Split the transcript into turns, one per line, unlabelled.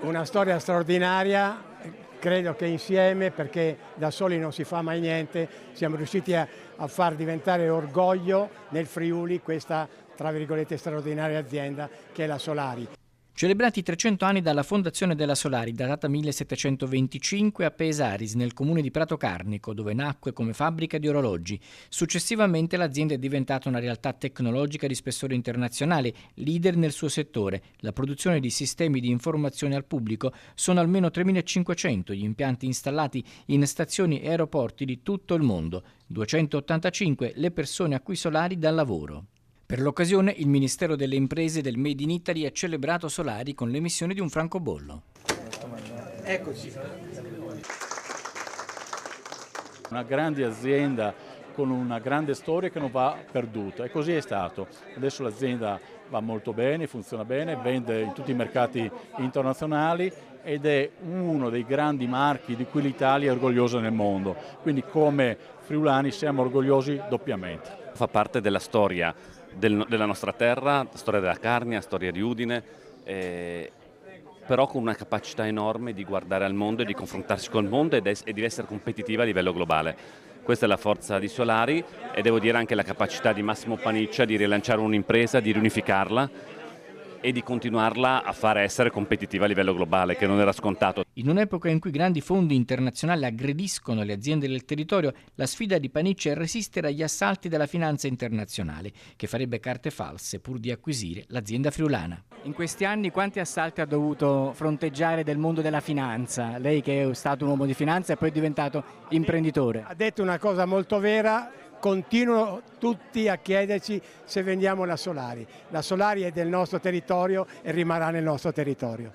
Una storia straordinaria, credo che insieme, perché da soli non si fa mai niente, siamo riusciti a far diventare orgoglio nel Friuli questa, tra virgolette, straordinaria azienda che è la Solari.
Celebrati 300 anni dalla fondazione della Solari, datata 1725 a Pesaris, nel comune di Prato Carnico, dove nacque come fabbrica di orologi. Successivamente l'azienda è diventata una realtà tecnologica di spessore internazionale, leader nel suo settore. La produzione di sistemi di informazione al pubblico sono almeno 3.500 gli impianti installati in stazioni e aeroporti di tutto il mondo. 285 le persone a cui Solari dà lavoro. Per l'occasione il Ministero delle Imprese del Made in Italy ha celebrato Solari con l'emissione di un francobollo.
Eccoci.
Una grande azienda con una grande storia che non va perduta e così è stato. Adesso l'azienda va molto bene, funziona bene, vende in tutti i mercati internazionali ed è uno dei grandi marchi di cui l'Italia è orgogliosa nel mondo. Quindi come friulani siamo orgogliosi doppiamente.
Fa parte della storia della nostra terra, storia della Carnia, storia di Udine, però con una capacità enorme di guardare al mondo e di confrontarsi col mondo e di essere competitiva a livello globale. Questa è la forza di Solari e devo dire anche la capacità di Massimo Paniccia di rilanciare un'impresa, di riunificarla e di continuarla a fare essere competitiva a livello globale, che non era scontato.
In un'epoca in cui grandi fondi internazionali aggrediscono le aziende del territorio, la sfida di Paniccia è resistere agli assalti della finanza internazionale, che farebbe carte false pur di acquisire l'azienda friulana. In questi anni quanti assalti ha dovuto fronteggiare del mondo della finanza? Lei che è stato un uomo di finanza e poi è diventato imprenditore.
Ha detto una cosa molto vera. Continuano tutti a chiederci se vendiamo la Solari. La Solari è del nostro territorio e rimarrà nel nostro territorio.